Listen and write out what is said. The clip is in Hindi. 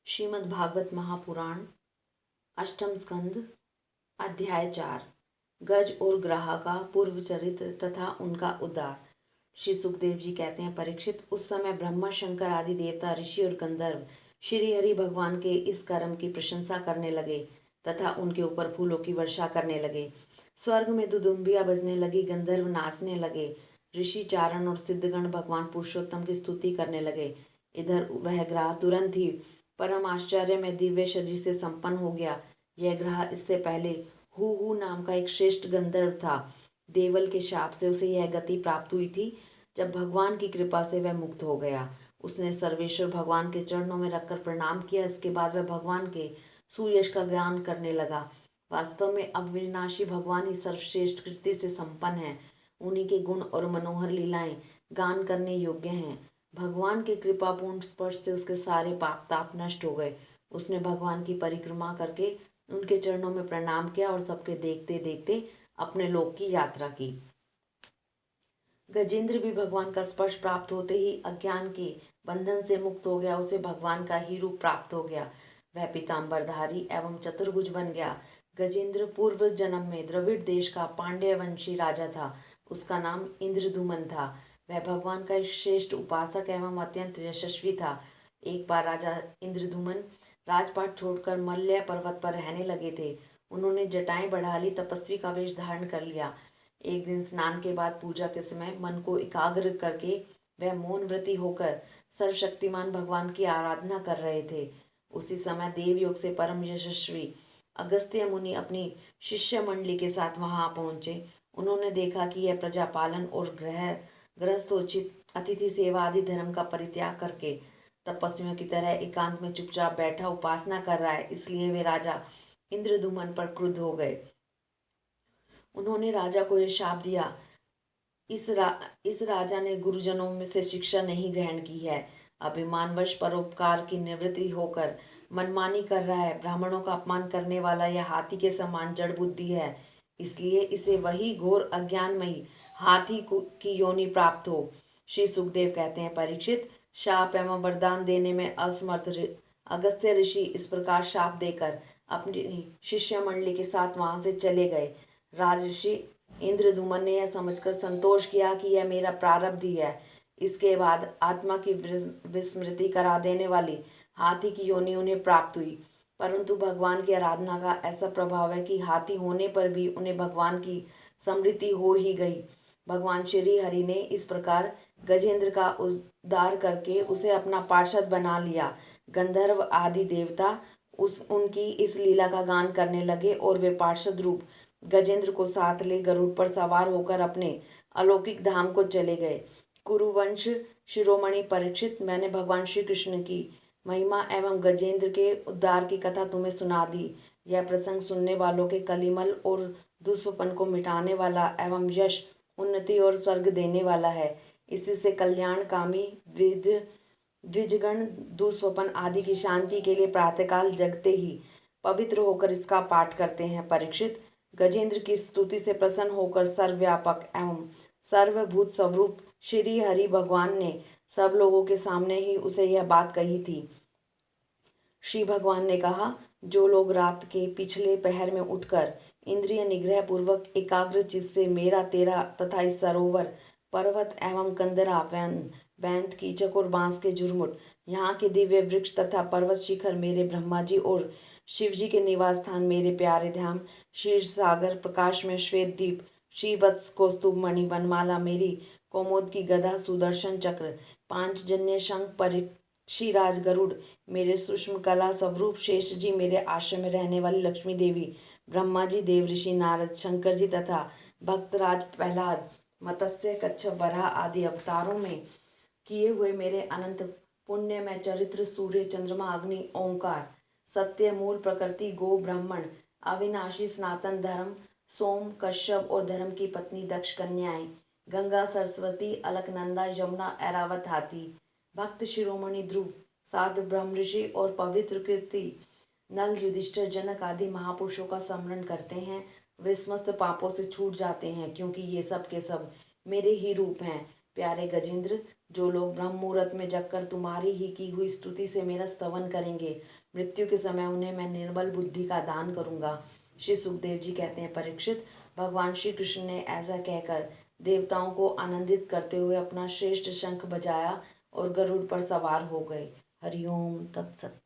श्रीमद् भागवत महापुराण अष्टम स्कंद अध्याय 4 गज और ग्राह का पूर्व चरित्र तथा उनका उद्धार। श्री सुखदेव जी कहते हैं, परीक्षित, उस समय ब्रह्मा शंकर आदि देवता ऋषि और गंधर्व श्री हरि भगवान के इस कर्म की प्रशंसा करने लगे तथा उनके ऊपर फूलों की वर्षा करने लगे। स्वर्ग में दुदुम्बियां बजने लगी, गंधर्व नाचने लगे, ऋषि चारण और सिद्धगण भगवान पुरुषोत्तम की स्तुति करने लगे। इधर वह ग्राह तुरंत ही परम आश्चर्य में दिव्य शरीर से संपन्न हो गया। यह ग्रह इससे पहले हु नाम का एक श्रेष्ठ गंधर्व था। देवल के शाप से उसे यह गति प्राप्त हुई थी। जब भगवान की कृपा से वह मुक्त हो गया, उसने सर्वेश्वर भगवान के चरणों में रखकर प्रणाम किया। इसके बाद वह भगवान के सुयश का ज्ञान करने लगा। वास्तव में अविनाशी भगवान ही सर्वश्रेष्ठ कृति से संपन्न है। उन्हीं के गुण और मनोहर लीलाएं गान करने योग्य हैं। भगवान के कृपापूर्ण स्पर्श से उसके सारे पाप ताप नष्ट हो गए। उसने भगवान की परिक्रमा करके उनके चरणों में प्रणाम किया और सबके देखते देखते अपने लोक की यात्रा की। गजेंद्र भी भगवान का स्पर्श प्राप्त होते ही अज्ञान के बंधन से मुक्त हो गया। उसे भगवान का ही रूप प्राप्त हो गया। वह पीताम्बरधारी एवं चतुर्भुज बन गया। गजेंद्र पूर्व जन्म में द्रविड़ देश का पांड्य वंशी राजा था। उसका नाम इंद्रदुमन था। वह भगवान का एक श्रेष्ठ उपासक एवं अत्यंत यशस्वी था। एक बार राजा इंद्रदुमन राजपाट छोड़कर मल्य पर्वत पर रहने लगे थे। उन्होंने जटाएं बढ़ा ली, तपस्वी का वेश धारण कर लिया। एक दिन स्नान के बाद पूजा के समय मन को एकाग्र करके वह मौन व्रती होकर सर्वशक्तिमान भगवान की आराधना कर रहे थे। उसी समय देवयोग से परम यशस्वी अगस्त्य मुनि अपनी शिष्य मंडली के साथ वहां पहुंचे। उन्होंने देखा कि यह प्रजा पालन और गृहस्थोचित अतिथि सेवा आदि धर्म का परित्याग करके तपस्वियों की तरह एकांत में चुपचाप बैठा उपासना कर रहा है। इसलिए वे राजा इंद्रदुमन पर क्रुद्ध हो गए। उन्होंने राजा को यह शाप दिया, इस राजा ने गुरुजनों में से शिक्षा नहीं ग्रहण की है। अभिमानवश परोपकार की निवृत्ति होकर मनमानी कर रहा है। ब्राह्मणों का अपमान करने वाला यह हाथी के समान जड़ बुद्धि है। इसलिए इसे वही घोर अज्ञानमयी हाथी की योनि प्राप्त हो। श्री सुखदेव कहते हैं, परीक्षित, शाप एवं वरदान देने में असमर्थ अगस्त्य ऋषि इस प्रकार शाप देकर अपनी शिष्य मंडली के साथ वहां से चले गए। राजऋषि इंद्रदुमन ने यह समझकर संतोष किया कि यह मेरा प्रारब्ध ही है। इसके बाद आत्मा की विस्मृति करा देने वाली हाथी की योनि उन्हें प्राप्त हुई। परंतु भगवान की आराधना का ऐसा प्रभाव है कि हाथी होने पर भी उन्हें भगवान की स्मृति हो ही गई। भगवान श्री हरि ने इस प्रकार गजेंद्र का उद्धार करके उसे अपना पार्षद बना लिया। गंधर्व आदि देवता उनकी इस लीला का गान करने लगे और वे पार्षद रूप गजेंद्र को साथ ले गरुड़ पर सवार होकर अपने अलौकिक धाम को चले गए। कुरुवंश शिरोमणि परीक्षित, मैंने भगवान श्री कृष्ण की महिमा एवं गजेंद्र के उद्धार की कथा तुम्हें सुना दी। यह प्रसंग सुनने वालों के कलिमल और दुष्वपन को मिटाने वाला एवं यश, उन्नति और स्वर्ग देने वाला है। इसी से कल्याण कामी द्विजगण दुस्वपन आदि की शांति के लिए प्रातःकाल जगते ही पवित्र होकर इसका पाठ करते हैं। परीक्षित, गजेंद्र की स्तुति से प्रसन्न होकर सर्वव्यापक एवं सर्वभूत स्वरूप श्री हरि भगवान ने सब लोगों के सामने ही उसे यह बात कही थी। श्री भगवान ने कहा, जो लोग रात के पिछले पहर में उठकर इंद्रिय निग्रह पूर्वक एकाग्र चित्त से मेरा तेरा तथा इस सरोवर, पर्वत एवं कंदरा, बैंत, कीचक और बांस के झुरमुट, यहाँ के दिव्य वृक्ष तथा पर्वत शिखर मेरे ब्रह्मा जी और शिव जी के निवास स्थान मेरे प्यारे धाम, क्षीर सागर, प्रकाश में श्वेत दीप, श्रीवत्स, कौस्तुभ मणि, वनमाला, मेरी कौमोद की गदा, सुदर्शन चक्र, पांचजन्य शंख, परीक्षीराज गरुड़, मेरे सूक्ष्म कला स्वरूप शेष जी, मेरे आश्रम में रहने वाली लक्ष्मी देवी, ब्रह्मा जी, देव ऋषि नारद, शंकर जी तथा भक्तराज प्रहलाद, मत्स्य, कच्छप, वराह आदि अवतारों में किए हुए मेरे अनंत पुण्य में चरित्र, सूर्य, चंद्रमा, अग्नि, ओंकार, सत्य, मूल, प्रकृति, गो, ब्राह्मण, अविनाशी, सनातन धर्म, सोम, कश्यप और धर्म की पत्नी दक्ष कन्याएं, गंगा, सरस्वती, अलकनंदा, यमुना, ऐरावत हाथी, भक्त शिरोमणि ध्रुव, साधु ब्रह्म ऋषि और पवित्र कीर्ति नल, युधिष्ठिर, जनक आदि महापुरुषों का स्मरण करते हैं। वे समस्त पापों से छूट जाते हैं, क्योंकि ये सब के सब मेरे ही रूप हैं। प्यारे गजेंद्र, जो लोग ब्रह्म मुहूर्त में जगकर तुम्हारी ही की हुई स्तुति से मेरा स्तवन करेंगे, मृत्यु के समय उन्हें मैं निर्बल बुद्धि का दान करूंगा। श्री सुखदेव जी कहते हैं, परीक्षित, भगवान श्री कृष्ण ने ऐसा कहकर देवताओं को आनंदित करते हुए अपना श्रेष्ठ शंख बजाया और गरुड़ पर सवार हो गए। हरिओम तत्सत।